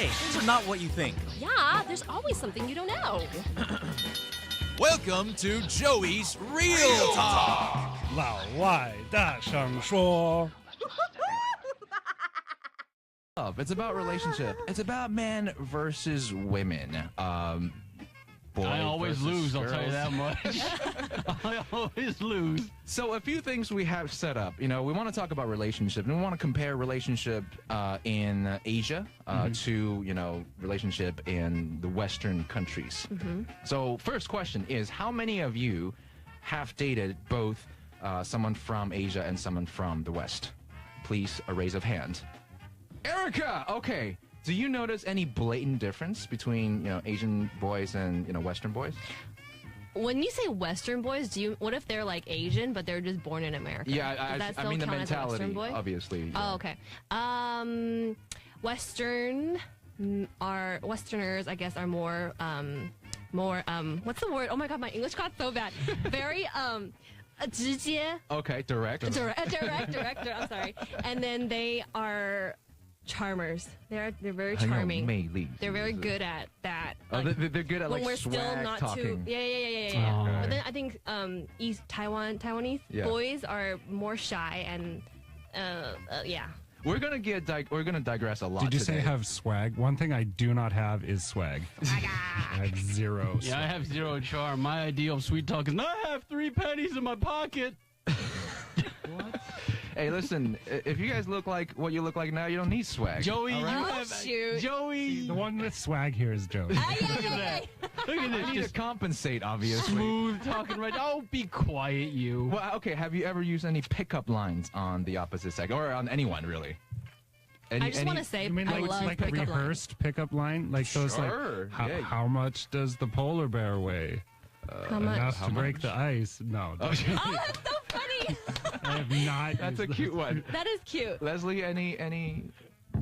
Hey, things are not what you think. Yeah, there's always something you don't know. Welcome to Joey's Real Talk. 老外大声说 It's about relationship. It's about men versus women. Boy I always lose, girls. I'll tell you that much. I always lose. So a few things we have set up. You know, we want to talk about relationship, and we want to compare relationship in Asia to, you know, relationship in the Western countries. So first question is, how many of you have dated both someone from Asia and someone from the West? Please, a raise of hand. Erica, okay. Do you notice any blatant difference between, you know, Asian boys and, you know, Western boys? When you say Western boys, what if they're like Asian, but they're just born in America? Yeah, I mean the mentality, obviously. Oh, okay. Westerners, I guess, are more, what's the word? Oh my God, my English got so bad. Very, 直接. Okay, direct. Director, I'm sorry. And then they are charmers. They're very charming. They're very good at that. Oh, they're good at when like we're swag still not talking. too. Yeah. Oh. But then I think Taiwanese boys are more shy and yeah. We're gonna digress a lot. Did you today. say have swag? One thing I do not have is swag. I have zero swag. Yeah, I have zero charm. My idea of sweet talk is, I have 3 pennies in my pocket. What? Hey, listen, if you guys look like what you look like now, you don't need swag. Joey, you Oh, have... shoot. Joey! The one with swag here is Joey. Look at that. Look at I this. need to Just compensate, obviously. smooth talking right. Oh, be quiet, you. Well, okay, have you ever used any pickup lines on the opposite sex, or on anyone, really? I just want to say You mean I like, love like pickup lines. rehearsed pickup line? Like those Sure, like, yeah. how much does the polar bear weigh? How much? Enough to break the ice? No. Oh, that's so funny. I have not. That's a used cute one. That is cute. Leslie, any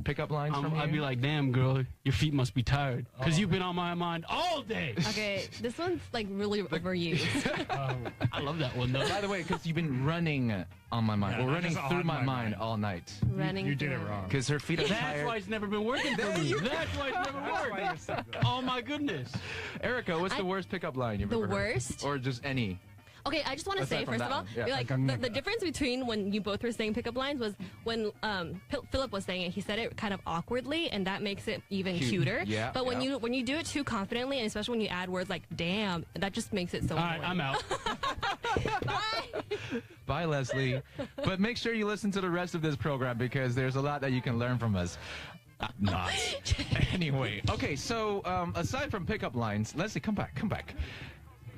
pickup lines from you? I'd be like, damn, girl, your feet must be tired. Because you've been on my mind all day. Okay, this one's like really overused. I love that one, though. By the way, because you've been running on my mind, Yeah, or not running just through on my my mind mind. all night. Running You did it through. wrong. Because her feet are That's tired. why it's never been working for me. That's why it's never worked. Oh, my goodness. Erica, what's the worst pickup line you've The ever heard? worst? Or just any? Okay, I just want to Aside say, from first that of all, one, yeah. like the difference between when you both were saying pickup lines was when Philip was saying it, he said it kind of awkwardly, and that makes it even Cute. cuter. Yeah, But when yeah. you do it too confidently, and especially when you add words like "damn," that just makes it so. All right, I'm out. Bye, Leslie. But make sure you listen to the rest of this program because there's a lot that you can learn from us. Not. Anyway. Okay, so aside from pickup lines, Leslie, come back.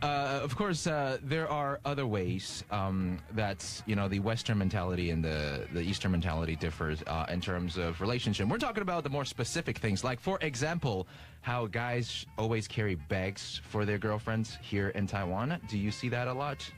Of course, there are other ways that, you know, the Western mentality and the Eastern mentality differs in terms of relationship. We're talking about the more specific things, like, for example, how guys always carry bags for their girlfriends here in Taiwan. Do you see that a lot?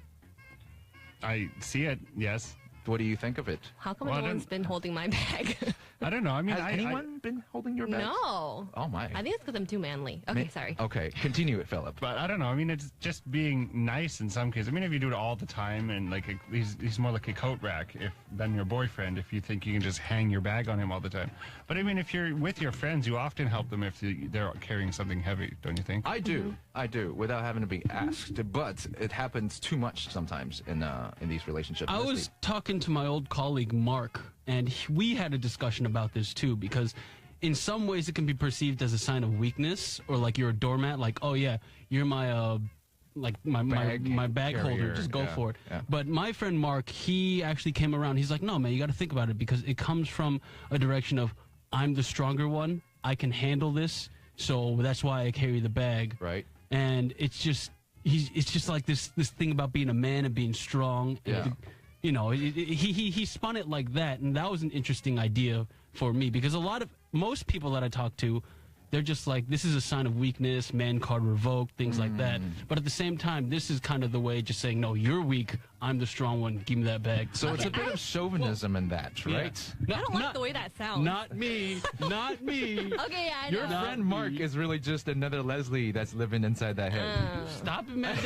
I see it. Yes. What do you think of it? How come Well, I no one's don't- been holding my bag? I don't know. I mean, Has anyone been holding your bags? No. Oh, my. I think it's because I'm too manly. Okay, sorry. Okay, continue it, Philip. But I don't know. I mean, it's just being nice in some cases. I mean, if you do it all the time and like he's more like a coat rack than your boyfriend if you think you can just hang your bag on him all the time. But I mean, if you're with your friends, you often help them if they're carrying something heavy, don't you think? I do, without having to be asked. But it happens too much sometimes in these relationships. I was talking to my old colleague, Mark, and we had a discussion about this, too, because in some ways it can be perceived as a sign of weakness or like you're a doormat, like, oh, yeah, you're my bag holder, carrier, just go yeah, for it. yeah. But my friend Mark, he actually came around. He's like, no, man, you got to think about it because it comes from a direction of I'm the stronger one. I can handle this. So that's why I carry the bag. Right. And it's just like this thing about being a man and being strong. Yeah. And, you know, he spun it like that. And that was an interesting idea for me because most people that I talk to, they're just like, this is a sign of weakness, man card revoked, things like that. But at the same time, this is kind of the way just saying, no, you're weak, I'm the strong one. Give me that bag. So it's a bit of chauvinism in that, right? I don't like the way that sounds. Not me. Not me. Okay, yeah, I Your know. friend Mark is really just another Leslie that's living inside that head. Stop it, man.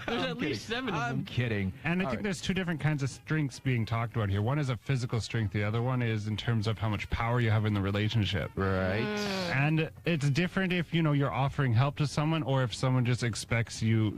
There's at least 7 of I'm them. kidding. And I think there's two different kinds of strengths being talked about here. One is a physical strength. The other one is in terms of how much power you have in the relationship. Right. And it's different if, you're offering help to someone or if someone just expects you,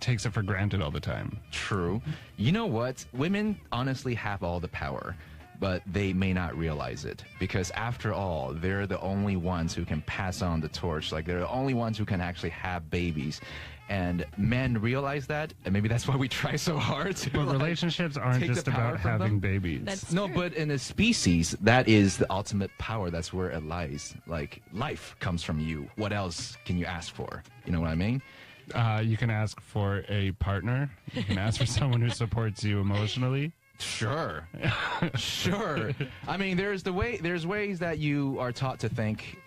takes it for granted all the time. True. You know what? Women honestly have all the power, but they may not realize it because after all, they're the only ones who can pass on the torch. Like they're the only ones who can actually have babies. And men realize that, and maybe that's why we try so hard to But relationships aren't take the just power about from having them. babies. That's No, true. but in a species, that is the ultimate power. That's where it lies. Like, life comes from you. What else can you ask for? You know what I mean? You can ask for a partner. You can ask for someone who supports you emotionally. Sure. Sure. I mean, there's ways that you are taught to think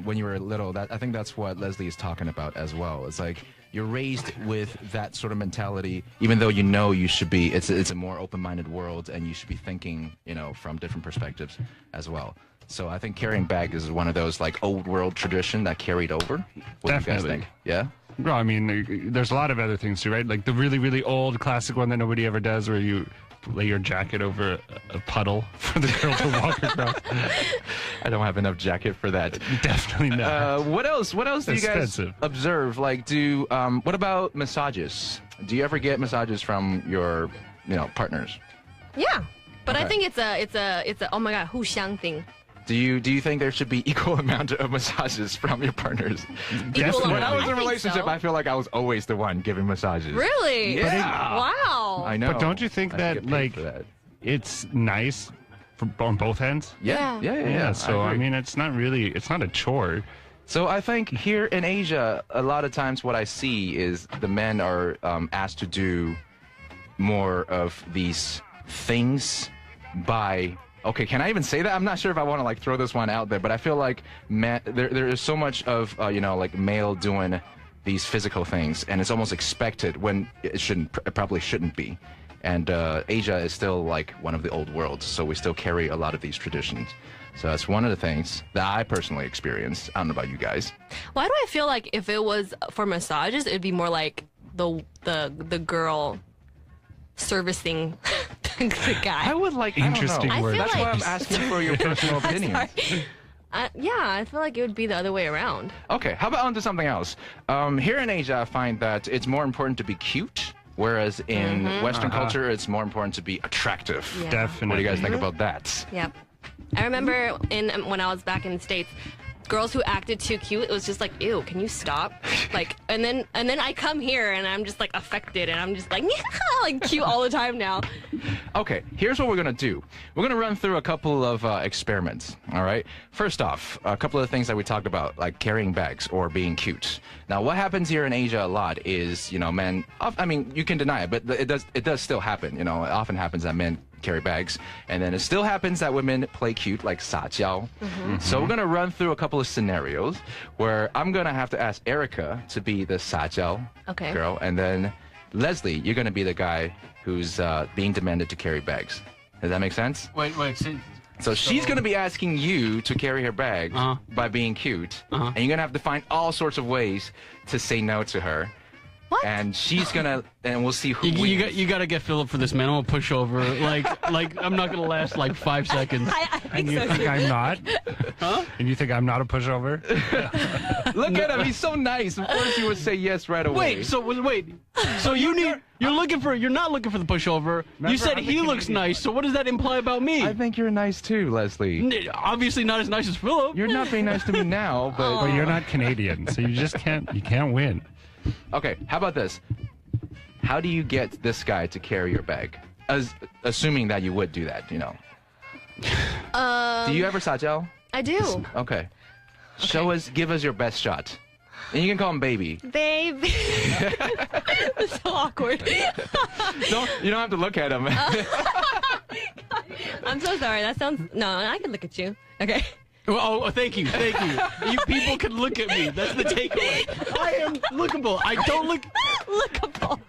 when you were little. I think that's what Leslie is talking about as well. It's like you're raised with that sort of mentality, even though you should be. It's a more open-minded world, and you should be thinking, from different perspectives as well. So I think carrying bag is one of those like old world tradition that carried over. What do you guys Definitely. think? Yeah. Well, I mean, there's a lot of other things too, right? Like the really, really old classic one that nobody ever does where you lay your jacket over a puddle for the girl to walk across. I don't have enough jacket for that. Definitely not. What else do you guys Expensive. observe? Like, what about massages? Do you ever get massages from your, partners? Yeah, but I Okay. think it's a oh my god, 互相 thing. Do you think there should be equal amount of massages from your partners? Equal When I was in a think relationship, so. I feel like I was always the one giving massages. Really? Yeah. Wow. I know. But don't you think I that, get paid like, for that. it's nice on both ends? Yeah. So, I agree. mean, it's not a chore. So I think here in Asia, a lot of times what I see is the men are asked to do more of these things by. Okay, can I even say that? I'm not sure if I want to like throw this one out there, but I feel like there is so much of like male doing these physical things, and it's almost expected when it probably shouldn't be. And Asia is still like one of the old worlds, so we still carry a lot of these traditions. So that's one of the things that I personally experienced. I don't know about you guys. Why do I feel like if it was for massages, it'd be more like the girl servicing the guy? I would like Interesting I don't know. word. I That's feel why I'm like- asking for your personal opinion. Sorry. Yeah, I feel like it would be the other way around. Okay, how about onto something else? Here in Asia, I find that it's more important to be cute, whereas in Western culture, it's more important to be attractive. Yeah. Definitely. What do you guys think about that? Yep. I remember when I was back in the States, girls who acted too cute, it was just like, ew, can you stop? Like, and then I come here and I'm just like affected and I'm just like, like cute all the time now. Okay, here's what we're gonna do. We're gonna run through a couple of experiments. All right. First off, a couple of things that we talked about, like carrying bags or being cute. Now, what happens here in Asia a lot is, men. I mean, you can deny it, but it does still happen. It often happens that men carry bags, and then it still happens that women play cute, like 撒娇. So we're gonna run through a couple of scenarios where I'm gonna have to ask Erica to be the 撒娇 Okay. girl, and then Leslie, you're gonna be the guy who's being demanded to carry bags. Does that make sense? Wait. So she's gonna be asking you to carry her bag by being cute, and you're gonna have to find all sorts of ways to say no to her. What? And she's gonna, and we'll see who wins. You gotta get Philip for this, man. I'm gonna push over. Like I'm not gonna last like 5 seconds. I And think you so think too. I'm not? Huh? And you think I'm not a pushover? Look at him, he's so nice. Of course you would say yes right away. Wait. So you're not looking for the pushover. You Remember, said I'm the he looks Canadian nice. So what does that imply about me? I think you're nice too, Leslie. Obviously not as nice as Philip. You're not being nice to me now, but But you're not Canadian, so you just can't win. okay. How about this? How do you get this guy to carry your bag? Assuming that you would do that, Do you ever 撒娇? I do. Okay. Give us your best shot. And you can call him baby. Baby. That's so awkward. You don't have to look at him. I'm so sorry. That sounds. No, I can look at you. Okay. Oh, thank you. You people can look at me. That's the takeaway. I am lookable. I don't look. Lookable.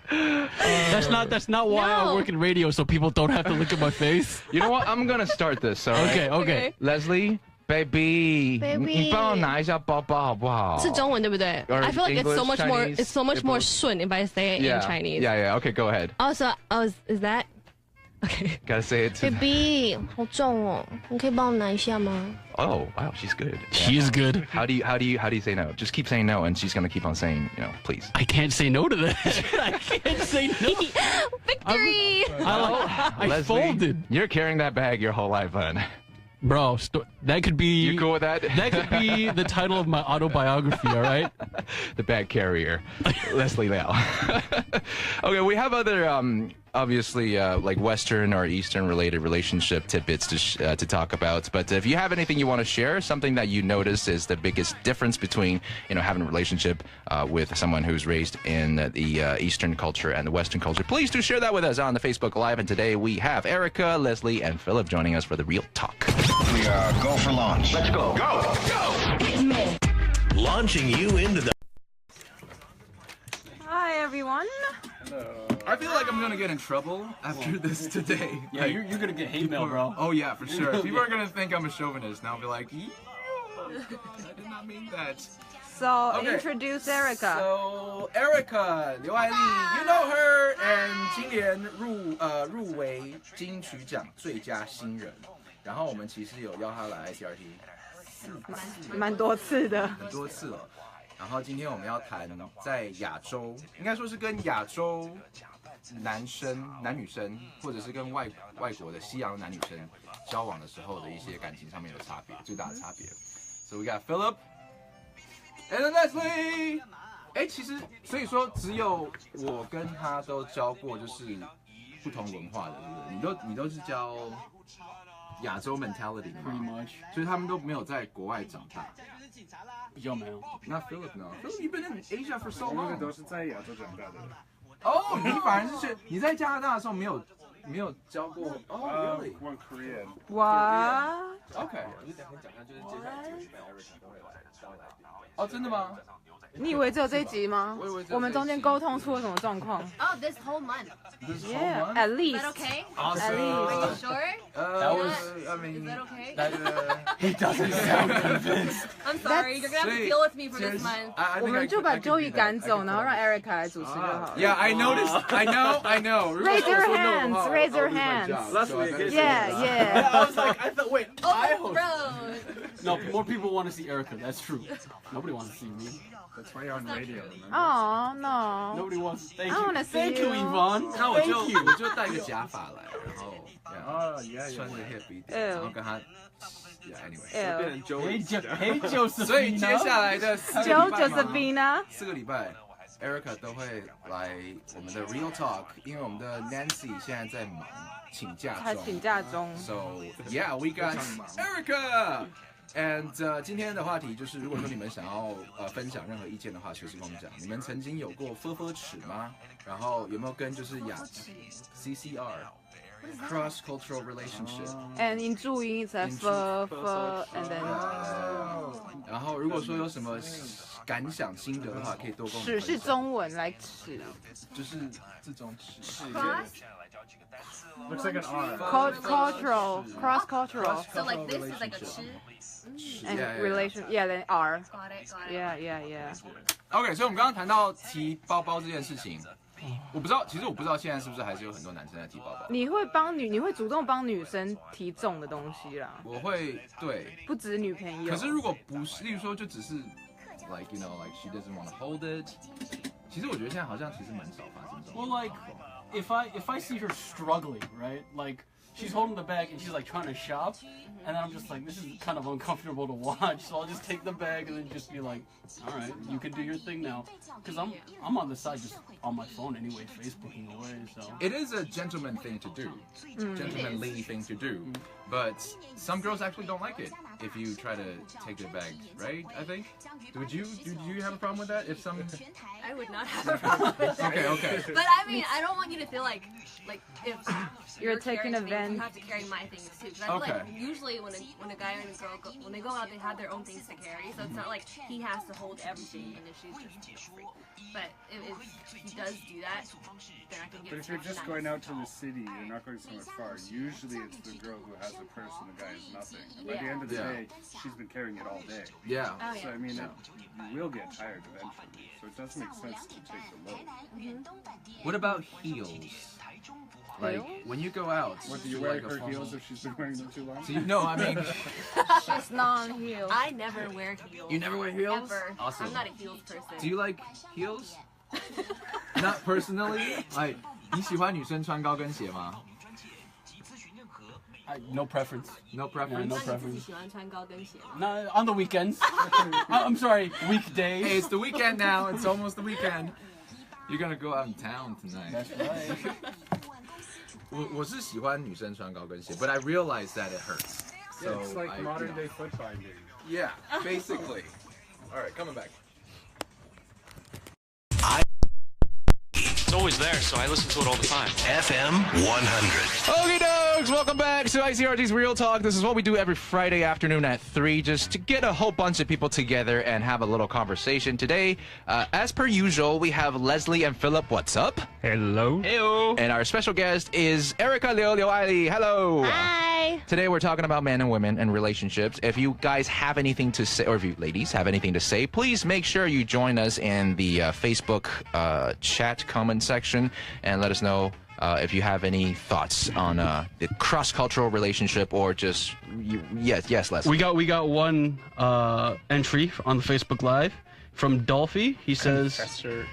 That's not why I work in radio, so people don't have to look at my face. You know what? I'm gonna start this. All right? Okay. Leslie, baby, 你帮我拿一下包包好不好？是中文对不对 Or I feel like it's so English, much more. Chinese, It's so much more both. 顺 if I say it in Chinese. Yeah. Okay, go ahead. Also, is that? Okay. Gotta say it. Baby, 好重哦，你可以帮我拿一下吗？ Oh, wow, she's good. She is good. How do you say no? Just keep saying no, and she's gonna keep on saying, please. I can't say no to that. I can't say no. Victory! I Leslie, folded. You're carrying that bag your whole life, hon. Bro, that could be... You cool with that? That could be the title of my autobiography, all right? The bag carrier, Leslie Liao. Okay, we have other, obviously, like Western or Eastern related relationship tidbits to talk about. But if you have anything you want to share, something that you notice is the biggest difference between, having a relationship with someone who's raised in the Eastern culture and the Western culture, please do share that with us on the Facebook Live. And today we have Erica, Leslie, and Philip joining us for the Real Talk. We go for launch. Let's go. Go! Launching you into the Hi, everyone. I feel like I'm gonna get in trouble after this today. Yeah, you're gonna get hate mail, bro. Oh yeah, for sure. People are gonna think I'm a chauvinist, and I'll be like, "Ew, I did not mean that." So, Okay. introduce Erica. So Erica 刘爱丽 you know her, and 今年入围金曲奖最佳新人。然后我们其实有邀她来 ICRT 蛮多次的。很多次了。然后今天我们要谈在亚洲，应该说是跟亚洲男女生，或者是跟外国的西洋男女生交往的时候的一些感情上面的差别，最大的差别。So we got Philip and then Leslie。其实所以说只有我跟他都教过，就是不同文化的，对不对？你都是教亚洲 mentality 的 Pretty 嘛， much. 所以他们都没有在国外长大。比较没有。那 Philip 呢 ？Philip, you've been in Asia for so long. 都是在亚洲长大的。哦，你反而是你在加拿大的时候没有教过哦 ，really? One Korean. What? OK。哦，真的吗？你以为只有这一集吗我以为只有这一集？我们中间沟通出了什么状况 Oh, this whole month. This whole？Yeah, month? at Is least. that okay? Awesome. Are you sure? That was. I mean. Is that okay? He doesn't sound convinced. I'm sorry. You're gonna have to deal with me for this month. 我们就把 Joey 赶走，然后让 Erica 来主持就好了。 Yeah, I noticed. I know. Raise your 如果说 no 的 hands, 话 raise your I'll lose my job. hands. So I gotta- Yeah, yeah. I was like, I thought, wait, I Oh, host. bro. No, more people want to see Erica. That's true. Nobody wants to see me. That's why you're on radio. Remember? Oh no. Nobody wants. Thank I you. wanna see Thank you, you. Yvonne. 那我 Thank you. 我就戴个假发来，然后 Oh, yeah, 穿着 yeah. hip 一点，然后跟他 anyway。 Ew. Hey, Joseph. 所以接下来的4个 Joe 礼拜嘛 Josephina. 4个礼拜 ，Erica 都会来我们的 Real Talk，因为我们的 Nancy 现在在忙，请假中。他请假中。 So yeah, we got Erica. And 今天的话题就是，如果说你们想要分享任何意见的话，随时跟我们讲。你们曾经有过分尺吗？然后有没有跟就是CCR cross cultural relationship？ And 你注音才 f and then 然后如果说有什么感想心得的话，可以多跟我们尺是分享。中文来尺。就是这种尺。 Looks like an R. Cultural, cross cultural, So like this is like a chi. and Yeah, yeah. relation. Yeah, then R. Got it. Yeah, yeah, yeah. OK， 所以我们刚刚谈到提包包这件事情，我不知道，其实我不知道现在是不是还是有很多男生在提包包。你会主动帮女生提重的东西啦，我会对，不止女朋友。可是如果不是，例如说就只是 like you know like she doesn't want to hold it， 其实我觉得现在好像其实蛮少发生这种 Well, like, 情况。 if I see her struggling, right? Like, she's holding the bag and she's like trying to shop, and then I'm just like, this is kind of uncomfortable to watch. So I'll just take the bag and then just be like, all right, you can do your thing now, because I'm on the side just on my phone anyway, Facebooking away. So It is a gentleman thing to do, gentlemanly thing to do. But some girls actually don't like it if you try to take their bags, right? I think. Would you have a problem with that? If some. I would not have a problem with that. Okay. But I mean, I don't want you to feel like if You're taking carrying advantage. things, you have to carry my things too. 'Cause I feel like usually when a guy and a girl when they go out, they have their own things to carry. So it's not like he has to hold everything, and if she's just free. But if he does do that, then I can get. But if you're just going out to the city, you're not going so much far. Usually it's the girl who has the purse and the guy has nothing. And by the end of the day, she's been carrying it all day. Yeah. Oh, So I mean, you will get tired eventually. So it does make sense to take the load. What about heels? Like when you go out, What do you wear her heels if she's been wearing them too long? So no, I mean, She's not on heels. I never wear heels. you never wear heels? Ever. Awesome. I'm not a heels person. Do you like heels? Not personally. Like, 你喜欢女生穿高跟鞋吗？ No preference. No preference. No 那你自己 preference. 喜欢穿高跟鞋吗？ No, on the weekends. I'm sorry, weekdays. Hey, it's the weekend now. It's almost the weekend. You're gonna go out in town tonight. That's right. 我是喜欢女生穿高跟鞋 but I realize that it hurts. So It's like I, modern day foot binding. Yeah, basically. All right, coming back. It's always there, so I listen to it all the time. FM 100. Okay, dogs, welcome back to ICRT's Real Talk. This is what we do every Friday afternoon at 3, just to get a whole bunch of people together and have a little conversation. Today, as per usual, we have Leslie and Philip. What's up? Hello. Heyo. And our special guest is Erica Liu Eili. Hello. Hi. Today we're talking about men and women and relationships. If you guys have anything to say, or if you ladies have anything to say, please make sure you join us in the Facebook chat comment section and let us know if you have any thoughts on the cross-cultural relationship or just yes, Leslie. We got one entry on the Facebook Live from Dolphy. He says, Professor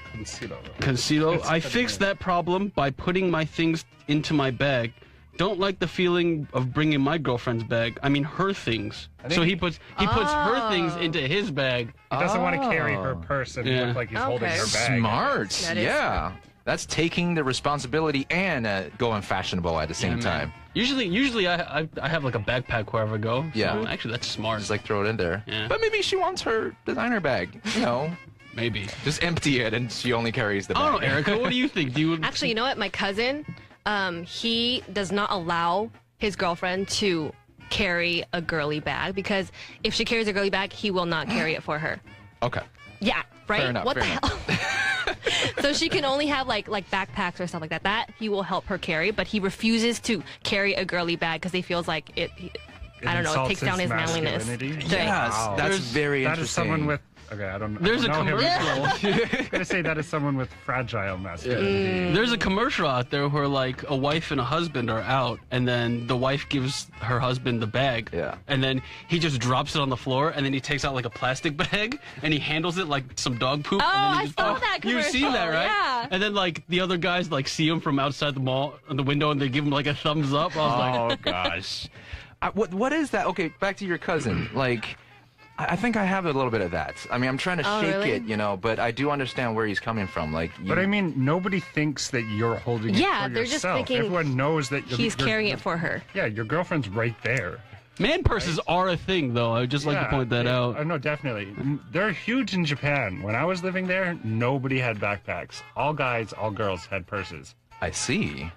Concito, I fixed that problem by putting my things into my bag. Don't like the feeling of bringing my girlfriend's bag. I mean, her things. So he puts her things into his bag. He doesn't want to carry her purse and look like he's holding her bag. Smart. That is Yeah. That's taking the responsibility and going fashionable at the same time. Usually I have like a backpack wherever I go. Yeah. So actually, that's smart. Just like throw it in there. Yeah. But maybe she wants her designer bag. You know, Maybe. just empty it and she only carries the bag. I don't know, Erica. What do you think? Do you Actually, you know what? My cousin, he does not allow his girlfriend to carry a girly bag because if she carries a girly bag, he will not carry it for her. Okay. Yeah, right? Fair enough, what fair the hell? So she can only have like backpacks or stuff like that. That he will help her carry, but he refuses to carry a girly bag because he feels like it I don't know, it insults takes down his manliness. masculinity. Right. Yes, Wow. that's There's- very That interesting. is someone with. Okay, I don't know. There's a I don't know him. commercial. I'm gonna say that is someone with fragile masculinity. There's a commercial out there where like a wife and a husband are out, and then the wife gives her husband the bag, Yeah. and then he just drops it on the floor, and then he takes out like a plastic bag and he handles it like some dog poop. Oh, and then he I just, saw that You've seen commercial, that, right? yeah. And then like the other guys like see him from outside the mall, the window, and they give him like a thumbs up. I was like, Oh gosh. What is that? Okay, back to your cousin. Like, I think I have a little bit of that. I mean, I'm trying to shake really? it, you know, but I do understand where he's coming from. Like, But I mean, nobody thinks that you're holding it Yeah, for they're just yourself. thinking Everyone knows that He's carrying it for her. Yeah, your girlfriend's right there. man purses are a thing, though. I would just like to point that out. No, definitely. They're huge in Japan. When I was living there, nobody had backpacks. All guys, all girls had purses. I see.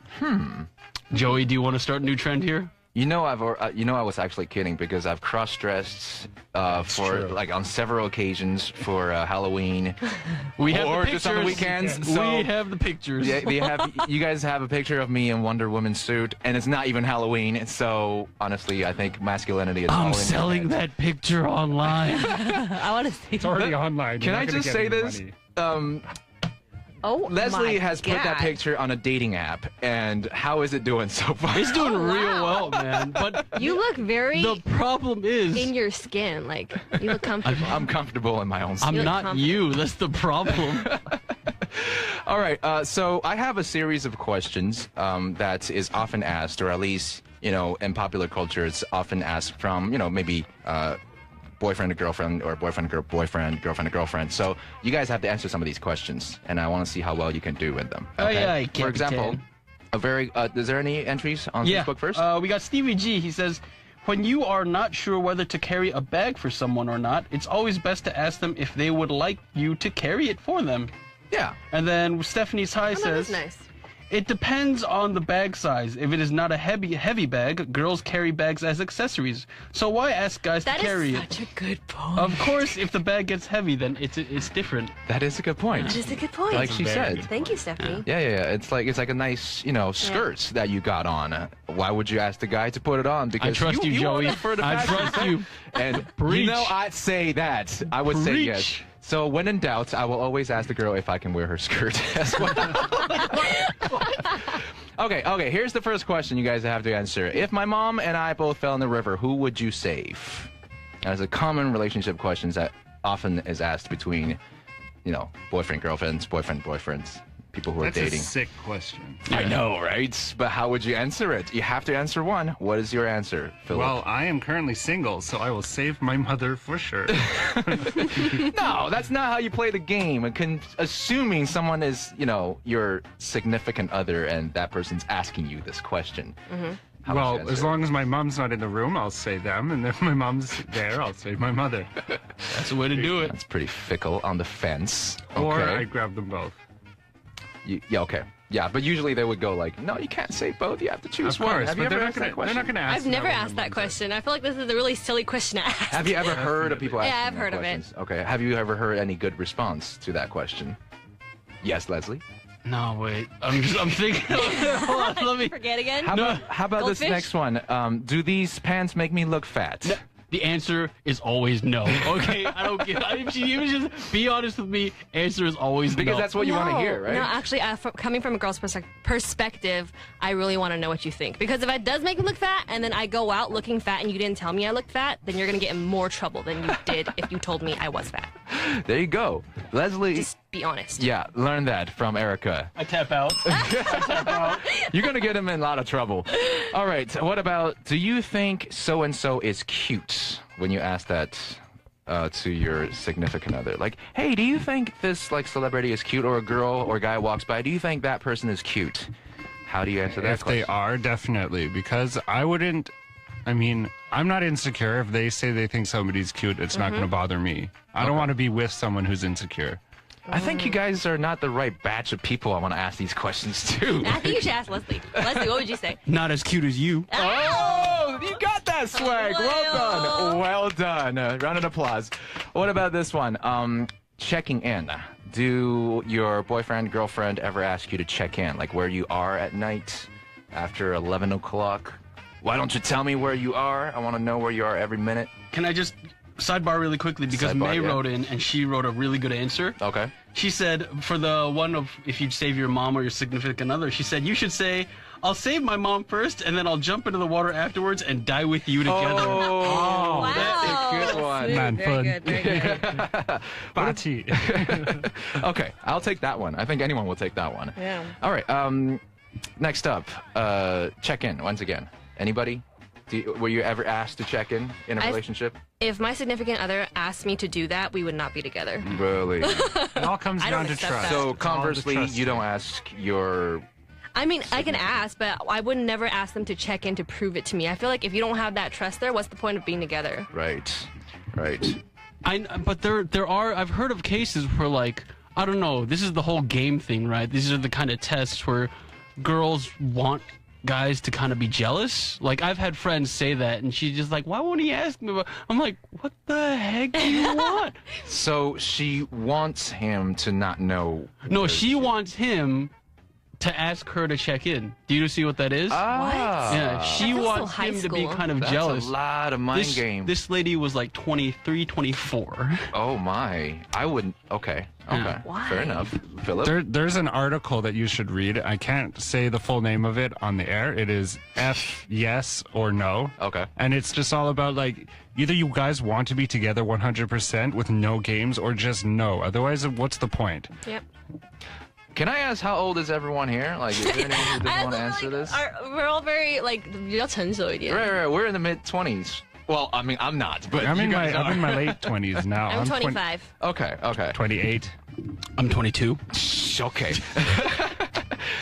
Joey, do you want to start a new trend here? You know, I was actually kidding because I've cross-dressed for true. like on several occasions for Halloween, We have or the just on the pictures. weekends. So We have the pictures. yeah, you guys have a picture of me in Wonder Woman suit, and it's not even Halloween. So honestly, I think masculinity is. all I'm in selling your head. that picture online. I want to see. It's already online. Can You're I not gonna just get say any this? money. Oh, Leslie my has put that God. picture on a dating app, and how is it doing so far? It's doing Oh, real wow. well, man. But You look very the problem is, in your skin. Like you look comfortable. I'm comfortable in my own skin. I'm You look not confident. you. That's the problem. All right, so I have a series of questions that is often asked, or at least, you know, in popular culture, it's often asked from, you know, maybe boyfriend to girlfriend, or boyfriend to boyfriend, girlfriend to girlfriend. So you guys have to answer some of these questions, and I want to see how well you can do with them. Aye, aye, For example, Captain. Is there any entries on Facebook first? We got Stevie G. He says, when you are not sure whether to carry a bag for someone or not, it's always best to ask them if they would like you to carry it for them. Yeah. And then Stephanie's High says, nice. it depends on the bag size. If it is not a heavy bag, girls carry bags as accessories. So why ask guys to carry it? That is such a good point. Of course, if the bag gets heavy, then it's different. That is a good point. That is a good point. Like she said. Thank you, Stephanie. Yeah. It's like a nice, skirt that you got on. Why would you ask the guy to put it on? Because I trust you, Joey. I trust you. And Preach. I'd say that. I would say yes. So when in doubt, I will always ask the girl if I can wear her skirt as well. Okay, here's the first question you guys have to answer. If my mom and I both fell in the river, who would you save? That's a common relationship question that often is asked between, boyfriend, girlfriends, boyfriends, people who are dating. That's a sick question. I know, right? But how would you answer it? You have to answer one. What is your answer, Philip? Well, I am currently single, so I will save my mother for sure. No, that's not how you play the game. Assuming someone is, your significant other and that person's asking you this question. Mm-hmm. Well, as long as my mom's not in the room, I'll say them. And if my mom's there, I'll say my mother. That's the way to do it. That's pretty fickle on the fence. Or Okay. I grab them both. Okay. Yeah, but usually they would go like, no, you can't say both. You have to choose Of one. course, Have you but ever they're asked that not question? going to ask. I've never that asked that question. I feel like this is a really silly question to ask. Have you ever heard of people asking Yeah, I've that heard of it. questions? Okay. Have you ever heard any good response to that question? Yes, Leslie? No, wait. I'm thinking. Hold on, let me. Forget again? How about this Goldfish? next one? Do these pants make me look fat? No, the answer is always no. Okay, I don't get. If you just be honest with me, answer is always Because no. that's what you want to hear, right? No, actually, coming from a girl's perspective, I really want to know what you think. Because if it does make me look fat, and then I go out looking fat, and you didn't tell me I looked fat, then you're gonna get in more trouble than you did if you told me I was fat. There you go. Leslie. Just be honest. Yeah, learn that from Erica. I tap out. You're going to get him in a lot of trouble. All right, what about, do you think so-and-so is cute? When you ask that to your significant other. Like, hey, do you think this celebrity is cute? Or a girl or guy walks by, do you think that person is cute? How do you answer that question? If they are, definitely. Because I'm not insecure. If they say they think somebody's cute, it's not going to bother me. I don't want to be with someone who's insecure. I think you guys are not the right batch of people I want to ask these questions to. I think you should ask Leslie. Leslie, what would you say? Not as cute as you. Oh, you got that swag. Well done. Round of applause. What about this one? Checking in. Do your boyfriend, girlfriend ever ask you to check in? Like where you are at night after 11 o'clock? Why don't you tell me where you are? I want to know where you are every minute. Can I just sidebar really quickly because May wrote in and she wrote a really good answer. Okay. She said for the one of if you'd save your mom or your significant other, she said you should say, I'll save my mom first and then I'll jump into the water afterwards and die with you together. Oh, Wow. that's a good one. Man, Very fun. good, very good. Bachi. Okay, I'll take that one. I think anyone will take that one. Yeah. All right. Next up, check in once again. Anybody? Were you ever asked to check in a relationship? If my significant other asked me to do that, we would not be together. Really? It all comes I down don't to accept trust. that. So It's all the conversely, trust you don't thing. ask your... I mean, I can ask, but I would never ask them to check in to prove it to me. I feel like if you don't have that trust there, what's the point of being together? Right. But there are I've heard of cases where I don't know, this is the whole game thing, right? These are the kind of tests where girls want guys to kind of be jealous. Like I've had friends say that and she's just like, why won't he ask me about? I'm like, what the heck do you want? So she wants him to not know. No, she wants him to ask her to check in. Do you see what that is? Ah. Yeah, she feels so wants high him to be school. kind of That's jealous. a lot of mind game. This lady was like 23, 24. Oh my. I wouldn't. Okay. Why? Fair enough. Philip? There's an article that you should read. I can't say the full name of it on the air. It is F yes or no. Okay. And it's just all about either you guys want to be together 100% with no games or just no. Otherwise, what's the point? Yep. Can I ask how old is everyone here? Is there anyone who doesn't want to answer this? We're all very, 比较成熟一点. Right. We're in the mid-20s. Well, I mean, I'm not, but I'm you in guys are. I'm in my late 20s now. I'm 25. Okay. 28. I'm 22. Okay.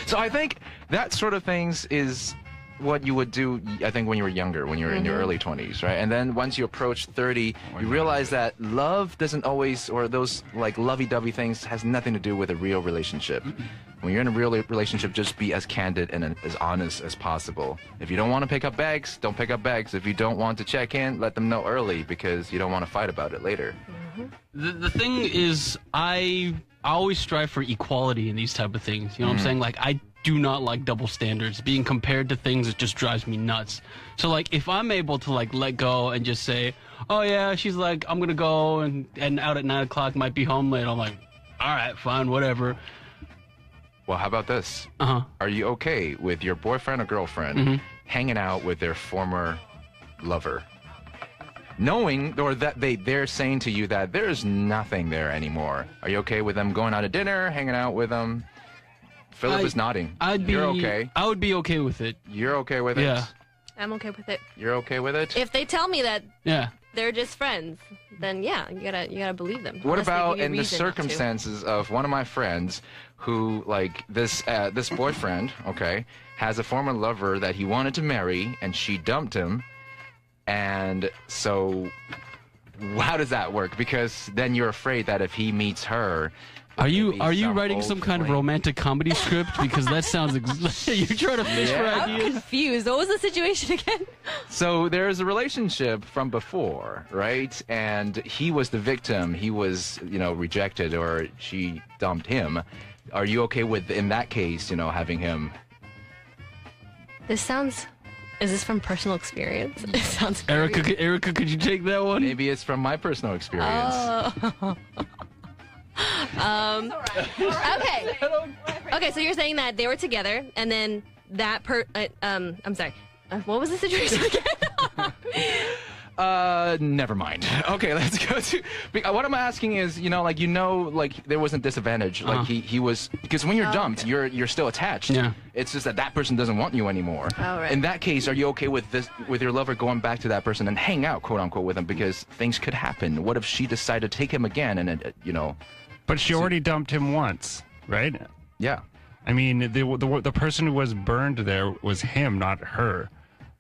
So I think that sort of things is what you would do, I think, when you were younger, when you were in your early 20s, right? And then once you approach 30, you realize that love doesn't always, or those like lovey-dovey things has nothing to do with a real relationship. When you're in a real relationship, just be as candid and as honest as possible. If you don't want to pick up bags, don't pick up bags. If you don't want to check in, let them know early because you don't want to fight about it later. The thing is, I always strive for equality in these type of things. You know what I'm saying? Like, I do not like double standards. Being compared to things, it just drives me nuts. So, like, if I'm able to, like, let go and just say, oh, yeah, she's like, I'm going to go and out at 9 o'clock, might be home late. I'm like, all right, fine, whatever. Well, how about this? Are you okay with your boyfriend or girlfriend hanging out with their former lover? Knowing, or that they're saying to you that there's nothing there anymore. Are you okay with them going out to dinner, hanging out with them? Philip is nodding. You're okay. I would be okay with it. You're okay with it? Yeah. I'm okay with it. You're okay with it? If they tell me that Yeah. they're just friends, then yeah, you gotta believe them. What Unless they about give you in the reason not to. circumstances of one of my friends who, like, this boyfriend, okay, has a former lover that he wanted to marry, and she dumped him, and so how does that work? Because then you're afraid that if he meets her, Are you writing some kind of romantic comedy script? Because that sounds you're trying to fish for I'm ideas. confused. What was the situation again? So there's a relationship from before, right? And he was the victim. He was, rejected, or she dumped him. Are you okay with, in that case, having him? Is this from personal experience? It sounds scary. Erica, could you take that one? Maybe it's from my personal experience. Okay, so you're saying that they were together, and then that I'm sorry. What was the situation again? Never mind. Okay, let's go to. What I'm asking is, there wasn't disadvantage. Like he was, because when you're dumped, you're still attached. Yeah. It's just that person doesn't want you anymore. Oh, right. In that case, are you okay with your lover going back to that person and hang out, quote unquote, with him, because things could happen? What if she decided to take him again and But she already dumped him once, right? Yeah. I mean, the person who was burned there was him, not her.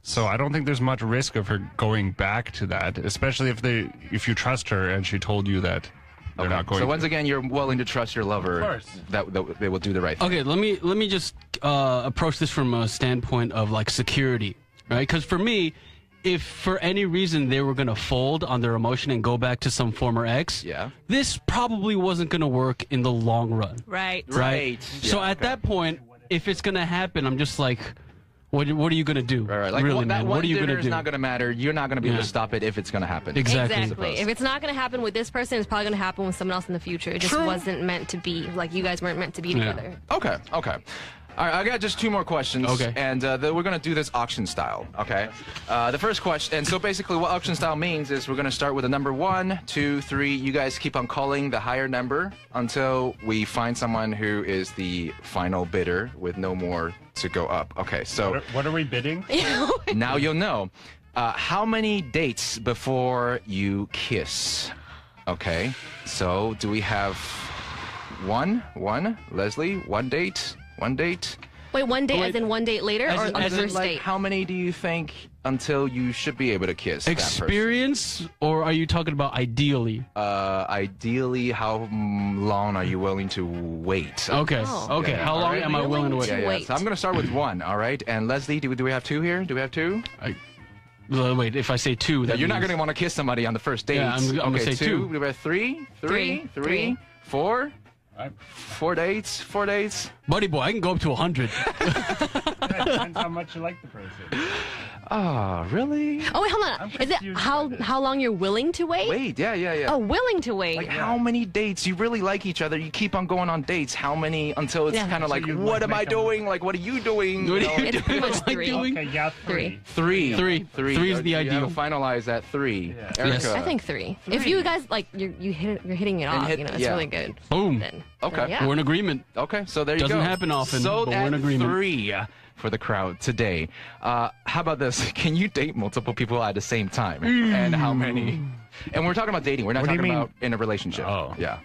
So I don't think there's much risk of her going back to that, especially if you trust her and she told you that they're not going. So once again, you're willing to trust your lover. Of course. That they will do the right thing. Okay, let me just approach this from a standpoint of like security, right? Because for me, if for any reason they were gonna fold on their emotion and go back to some former ex, this probably wasn't gonna work in the long run. Right. So at that point, if it's gonna happen, I'm just like, what are you gonna do? Right. Like, really, man? What are you gonna do? It's not gonna matter. You're not gonna be able to stop it if it's gonna happen. Exactly. If it's not going to happen with this person, it's probably going to happen with someone else in the future. It just wasn't meant to be. Like, you guys weren't meant to be together. Okay. All right, I got just two more questions. Okay. And we're going to do this auction style, okay? The first question, and so basically what auction style means is we're going to start with a number 1, 2, 3. You guys keep on calling the higher number until we find someone who is the final bidder with no more to go up. Okay, so... What are we bidding? Now you'll know. How many dates before you kiss? Okay, so do we have one? Leslie, one date? Wait, one date as in one date later, or on the first date? How many do you think until you should be able to kiss Experience, that person? or are you talking about ideally? Ideally, how long are you willing to wait? Okay. Okay. Yeah. How long am I willing to wait? Yeah. So I'm going to start with 1, all right? And Leslie, do we have 2 here? Do we have 2? Wait, if I say 2, that you're not going to want to kiss somebody on the first date. Yeah, I'm going to say 2. Do we have 3? 4? 4 dates? Buddy boy, I can go up to 100. Depends how much you like the person. Oh, really? Oh, wait, hold on. Is it how long you're willing to wait? Wait, yeah. Oh, willing to wait. Like, how many dates? You really like each other. You keep on going on dates. How many until it's kind of like, what am I doing? Like, what are you doing? It's pretty much 3. Okay, yeah, 3. 3 is the ideal. You finalize at 3. Yeah. Erica. Yes. I think 3. If you guys like you're hitting it off, it's really good. Boom. Okay. Yeah. We're in agreement. Okay, so there you go. Doesn't happen often, So but we're in at agreement. 3 for the crowd today. How about this? Can you date multiple people at the same time? And how many? And we're talking about dating. We're not talking about in a relationship. Oh. Yeah.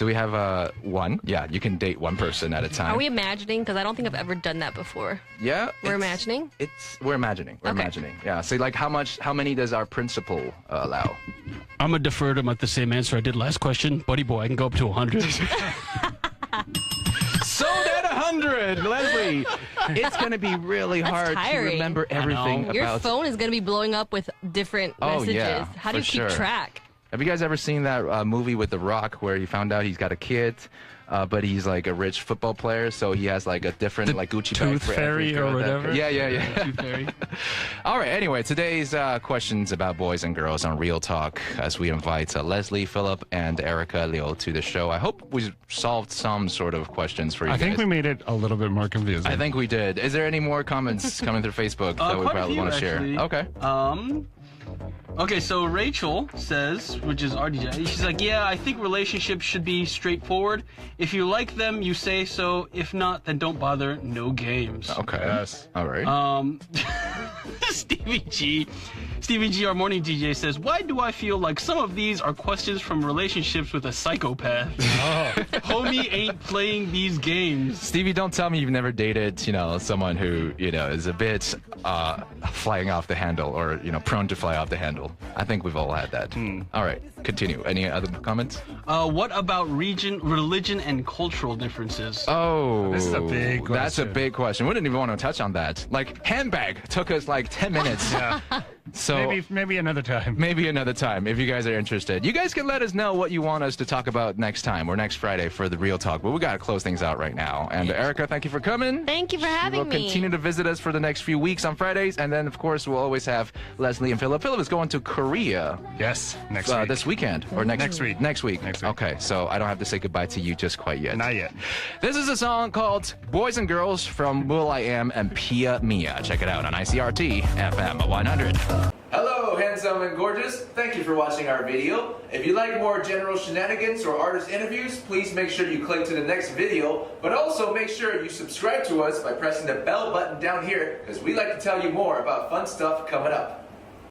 Do we have one? Yeah, you can date one person at a time. Are we imagining? Because I don't think I've ever done that before. Yeah. We're imagining? We're imagining. We're Okay. imagining. Yeah. So like how many does our principal allow? I'm going to defer to him at the same answer I did last question. Buddy boy, I can go up to 100. Sold at 100, Leslie. It's going to be really That's hard to tiring. remember everything about... Your phone is going to be blowing up with different messages. Yeah, How do you for keep sure. track? Have you guys ever seen that movie with The Rock where he found out he's got a kid, but he's like a rich football player, so he has like a different like Gucci bag Tooth for every Fairy girl or that- whatever? Yeah. Tooth Fairy. All right, anyway, today's questions about boys and girls on Real Talk as we invite Leslie, Philip, and Erica Liu to the show. I hope we solved some sort of questions for you I guys. think we made it a little bit more confusing. I think we did. Is there any more comments coming through Facebook that we Quite a probably few, want to share? actually. Okay. Okay, so Rachel says, which is RDJ, she's like, yeah, I think relationships should be straightforward. If you like them, you say so. If not, then don't bother. No games. Okay. Yes. All right. Stevie G, our morning DJ, says, why do I feel like some of these are questions from relationships with a psychopath? Homie ain't playing these games. Stevie, don't tell me you've never dated, someone who, is a bit flying off the handle or, prone to fly off the handle. I think we've all had that. All right, continue. Any other comments? What about religion and cultural differences? Oh, This is a big That's a question. big question. We didn't even want to touch on that. Like, handbag took us like 10 minutes. Yeah. So Maybe another time. maybe another time if you guys are interested. You guys can let us know what you want us to talk about next time or next Friday for the Real Talk. But we got to close things out right now. And Erica, thank you for coming. Thank you for having We'll me. continue to visit us for the next few weeks on Fridays. And then, of course, we'll always have Leslie and Philip. Philip is going to Korea Yes, next week. this weekend or Next week. Next week. Next week. Okay, so I don't have to say goodbye to you just quite yet. Not yet. This is a song called Boys and Girls from will.i.am and Pia Mia. Check it out on ICRT FM 100. Hello, handsome and gorgeous. Thank you for watching our video. If you like more general shenanigans or artist interviews, please make sure you click to the next video, but also make sure you subscribe to us by pressing the bell button down here, because we like to tell you more about fun stuff coming up.